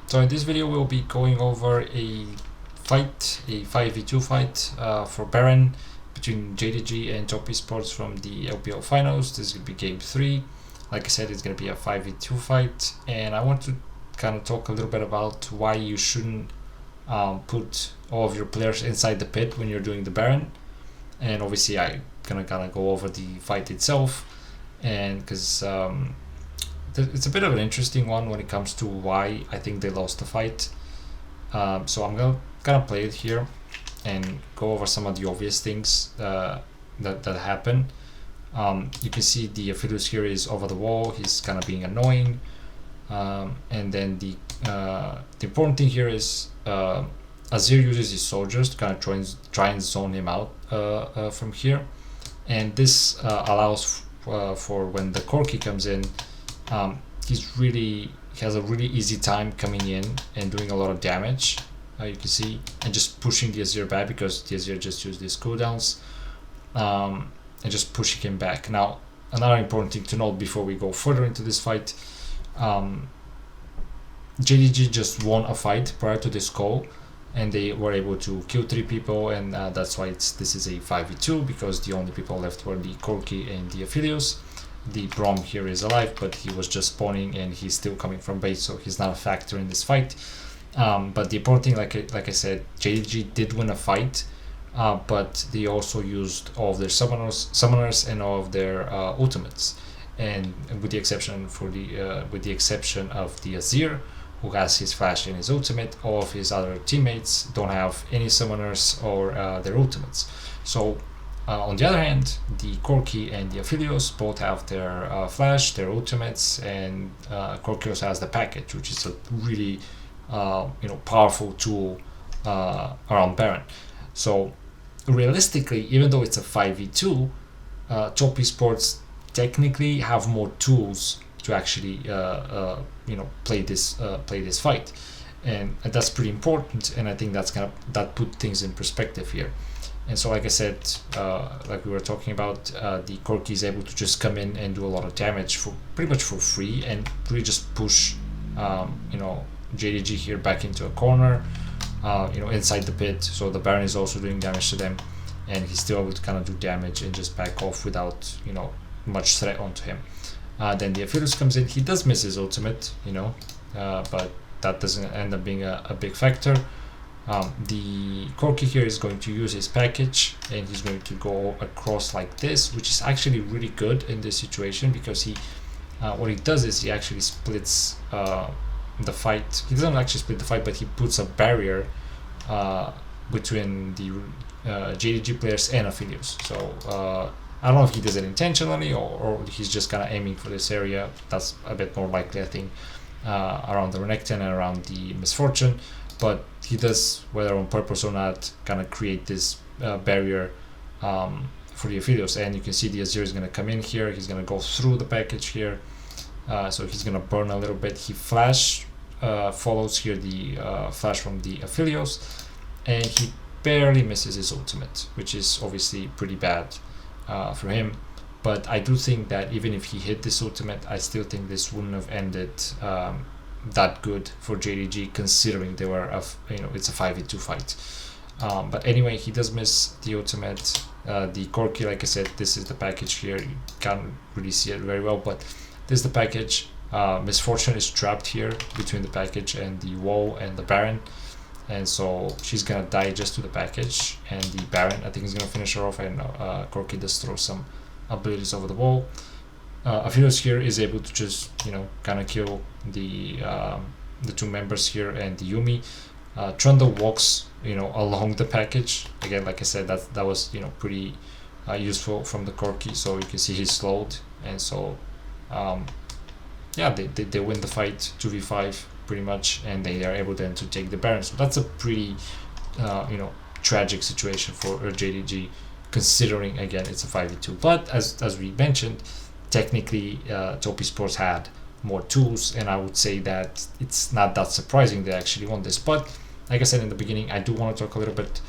So in this video we'll be going over a 5v2 fight for Baron between JDG and Top Esports from the LPL finals. This is going to be game 3. Like I said, it's going to be a 5v2 fight, and I want to kind of talk a little bit about why you shouldn't put all of your players inside the pit when you're doing the Baron. And obviously I'm going to kind of go over the fight itself, and because it's a bit of an interesting one when it comes to why I think they lost the fight. So I'm gonna play it here and go over some of the obvious things that happen. You can see the Aphelios here is over the wall. He's kind of being annoying, and then the important thing here is Azir uses his soldiers to kind of try and zone him out from here, and this allows for when the Corki comes in. He has a really easy time coming in and doing a lot of damage, you can see, and just pushing the Azir back because the Azir just used these cooldowns, and just pushing him back. Now, another important thing to note before we go further into this fight, JDG just won a fight prior to this call, and they were able to kill 3 people, and that's why this is a 5v2, because the only people left were the Corki and the Aphelios. The Brom here is alive, but he was just spawning and he's still coming from base, so he's not a factor in this fight. But the important thing, like I said, JDG did win a fight, but they also used all of their summoners and all of their ultimates, and with the exception of the Azir, who has his flash and his ultimate. All of his other teammates don't have any summoners or their ultimates. So on the other hand, the Corki and the Aphelios both have their flash, their ultimates, and Corki also has the package, which is a really powerful tool around Baron. So realistically, even though it's a 5v2, Top Esports technically have more tools to actually play this fight, and that's pretty important. And I think that put things in perspective here. And so, like I said, like we were talking about, the Corki is able to just come in and do a lot of damage for pretty much for free, and really just push, JDG here back into a corner, inside the pit. So the Baron is also doing damage to them, and he's still able to kind of do damage and just back off without, much threat onto him. Then the Aphelios comes in. He does miss his ultimate, but that doesn't end up being a big factor. The Corki here is going to use his package, and he's going to go across like this, which is actually really good in this situation, because what he does is he actually splits the fight. He doesn't actually split the fight, but he puts a barrier between the JDG players and Aphelios. So I don't know if he does it intentionally or he's just kind of aiming for this area. That's a bit more likely, I think, around the Renekton and around the Misfortune. But he does, whether on purpose or not, kind of create this barrier for the Aphelios. And you can see the Azir is going to come in here. He's going to go through the package here. So he's going to burn a little bit. He follows here the flash from the Aphelios. And he barely misses his ultimate, which is obviously pretty bad for him. But I do think that even if he hit this ultimate, I still think this wouldn't have ended that good for JDG, considering they were it's a 5v2 fight. But anyway, he does miss the ultimate. The Corki, like I said, this is the package here. You can't really see it very well, but this is the package. Misfortune is trapped here between the package and the wall and the Baron, and so she's gonna die just to the package, and the Baron, I think, is gonna finish her off, and Corki does throw some abilities over the wall. Aphelios here is able to just kind of kill the 2 members here and the Yuumi. Trundle walks along the package again. Like I said, that was pretty useful from the Corki. So you can see he's slowed, and so they win the fight 2v5 pretty much, and they are able then to take the Baron. So that's a pretty tragic situation for JDG, considering again it's a 5v2. But as we mentioned, technically Top Esports had more tools, and I would say that it's not that surprising they actually won this. But like I said in the beginning, I do want to talk a little bit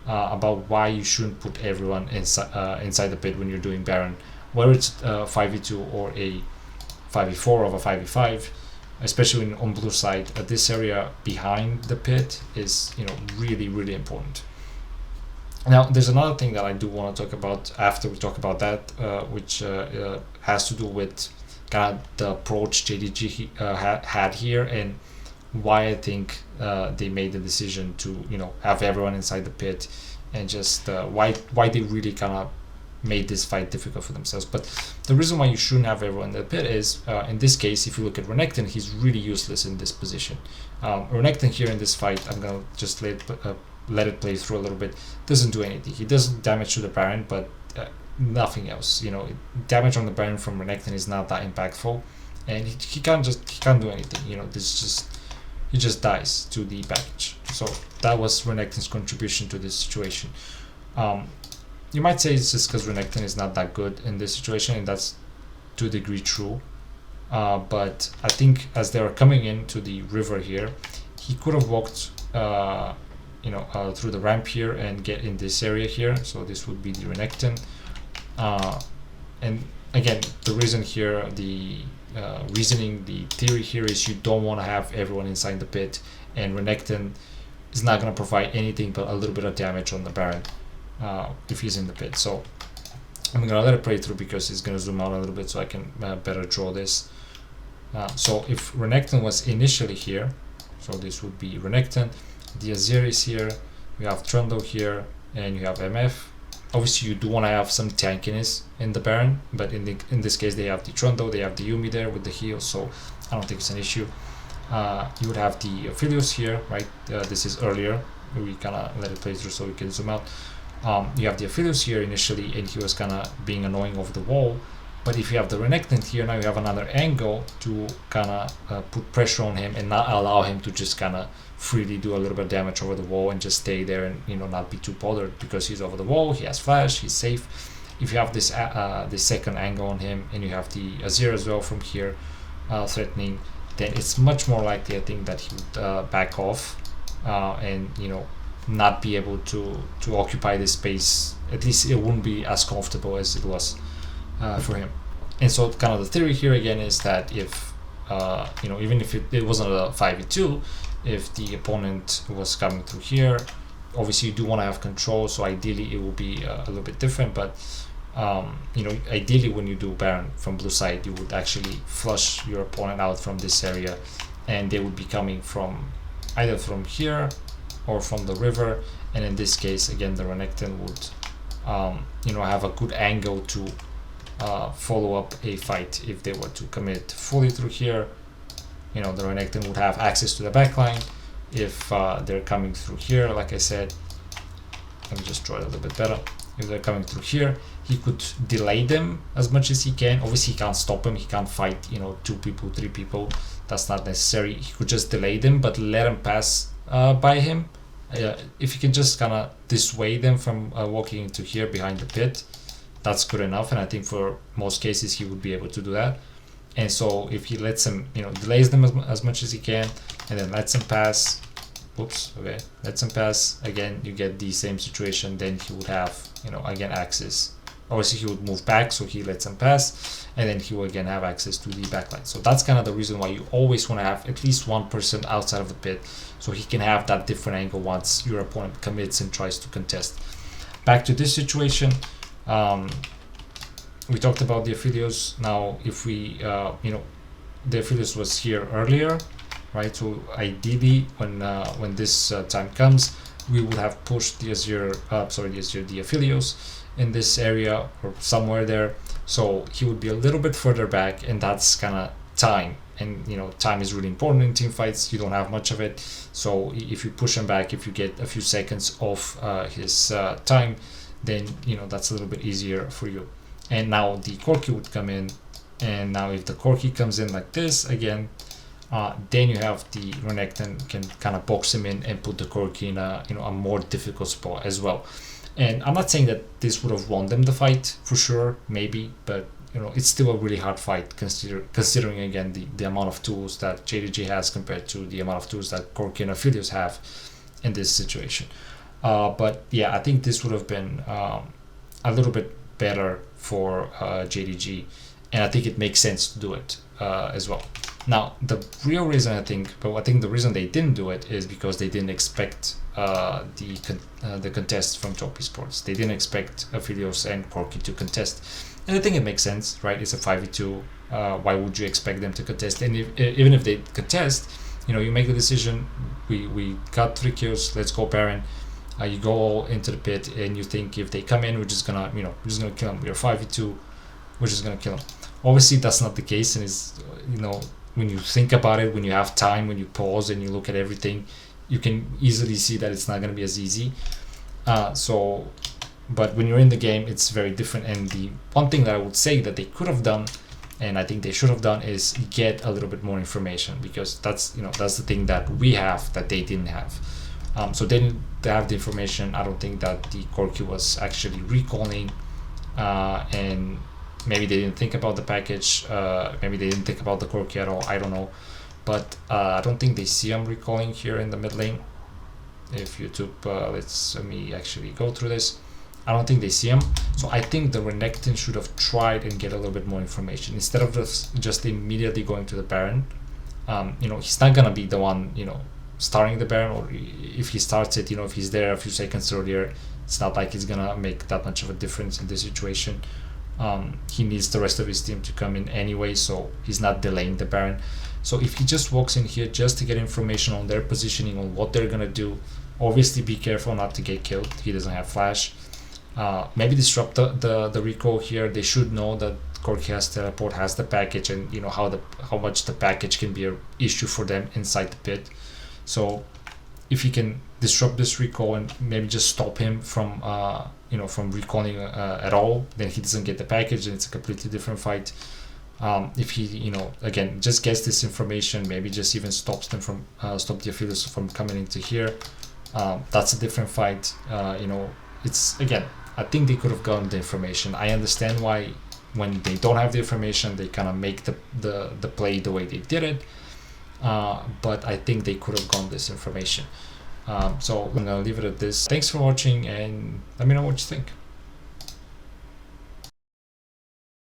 about why you shouldn't put everyone inside the pit when you're doing Baron, whether it's 5v2 or a 5v4 or a 5v5. especially on blue side. This area behind the pit is really important. Now, there's another thing that I do want to talk about after we talk about that, which has to do with kind of the approach JDG had here, and why I think they made the decision to have everyone inside the pit, and just why they really kind of made this fight difficult for themselves. But the reason why you shouldn't have everyone in the pit is, in this case, if you look at Renekton, he's really useless in this position. Renekton here in this fight, I'm gonna just let it play through a little bit, doesn't do anything. He does damage to the Baron, but nothing else. Damage on the Baron from Renekton is not that impactful, and he can't do anything. He just dies to the package. So that was Renekton's contribution to this situation. You might say it's just because Renekton is not that good in this situation, and that's to a degree true. But I think as they were coming into the river here, he could have walked through the ramp here and get in this area here. So this would be the Renekton. And again, the reason here, the reasoning, the theory here is you don't want to have everyone inside the pit, and Renekton is not going to provide anything but a little bit of damage on the Baron if he's in the pit. So I'm going to let it play through because it's going to zoom out a little bit so I can better draw this. So if Renekton was initially here, so this would be Renekton, the Azir is here, you have Trundle here, and you have MF. Obviously you do want to have some tankiness in the Baron, but in this case they have the Trundle, they have the Yuumi there with the heal, so I don't think it's an issue. You would have the Aphelios here, right? This is earlier, we kind of let it play through so we can zoom out. You have the Aphelios here initially, and he was kind of being annoying over the wall. But if you have the Renekton here, now you have another angle to kind of put pressure on him and not allow him to just kind of freely do a little bit of damage over the wall and just stay there and not be too bothered, because he's over the wall, he has flash, he's safe. If you have this second angle on him, and you have the Azir as well from here threatening, then it's much more likely, I think, that he would back off and not be able to occupy this space. At least it wouldn't be as comfortable as it was for him. And so kind of the theory here again is that if even if it wasn't a 5v2, if the opponent was coming through here, obviously you do want to have control, so ideally it will be a little bit different. But ideally when you do Baron from blue side, you would actually flush your opponent out from this area, and they would be coming from either from here or from the river. And in this case again, the Renekton would have a good angle to follow up a fight if they were to commit fully through here. The Renekton would have access to the backline if they're coming through here. Like I said, let me just draw it a little bit better. If they're coming through here, he could delay them as much as he can. Obviously he can't stop them, he can't fight 2 people, 3 people, that's not necessary. He could just delay them, but let them pass by him. If he can just kind of dissuade them from walking into here behind the pit, that's good enough, and I think for most cases he would be able to do that. And so if he lets them, delays them as much as he can, and then lets them pass, lets them pass, again you get the same situation, then he would have again access. Obviously he would move back, so he lets them pass, and then he will again have access to the backline. So that's kind of the reason why you always want to have at least one person outside of the pit, so he can have that different angle once your opponent commits and tries to contest. Back to this situation, we talked about the Aphelios. Now if we the Aphelios was here earlier, right? So ideally when this time comes, we would have pushed the Azir, the Aphelios in this area or somewhere there, so he would be a little bit further back, and that's kind of time. And time is really important in team fights. You don't have much of it, so if you push him back, if you get a few seconds off his time, then that's a little bit easier for you. And now the Corki would come in, and now if the Corki comes in like this again, then you have the Renekton can kind of box him in and put the Corki in a more difficult spot as well. And I'm not saying that this would have won them the fight for sure, maybe, but it's still a really hard fight considering again the amount of tools that JDG has compared to the amount of tools that Corki and Aphelios have in this situation. But yeah, I think this would have been a little bit better for JDG, and I think it makes sense to do it as well. Now, the real reason I think the reason they didn't do it is because they didn't expect the contest from Top Esports. They didn't expect Aphelios and Corki to contest, and I think it makes sense, right? It's a 5v2. Why would you expect them to contest? And even if they contest, you make the decision. We got 3 kills. Let's go Baron. You go all into the pit, and you think if they come in, we're just gonna kill them. We're 5v2. We're just gonna kill them. Obviously, that's not the case, and it's when you think about it, when you have time, when you pause and you look at everything, you can easily see that it's not gonna be as easy. But when you're in the game, it's very different. And the one thing that I would say that they could have done, and I think they should have done, is get a little bit more information, because that's the thing that we have that they didn't have. So they didn't have the information. I don't think that the Corki was actually recalling, and maybe they didn't think about the package. Maybe they didn't think about the Corki at all. I don't know, but I don't think they see him recalling here in the mid lane. If YouTube, let me actually go through this. I don't think they see him. So I think the Renekton should have tried and get a little bit more information instead of just immediately going to the Baron. He's not gonna be the one, starting the Baron, or if he starts it, if he's there a few seconds earlier, it's not like it's gonna make that much of a difference in this situation. He needs the rest of his team to come in anyway, so he's not delaying the Baron. So if he just walks in here just to get information on their positioning, on what they're gonna do, obviously be careful not to get killed. He doesn't have flash. Maybe disrupt the recall here. They should know that Corki has teleport, has the package, and how much the package can be an issue for them inside the pit. So if he can disrupt this recall and maybe just stop him from from recalling at all, then he doesn't get the package, and it's a completely different fight. If he again just gets this information, maybe just even stops them from stop the Aphelios from coming into here, that's a different fight. It's again, I think they could have gotten the information. I understand why when they don't have the information, they kind of make the play the way they did it. But I think they could have gotten this information. So I'm gonna leave it at this. Thanks for watching, and let me know what you think.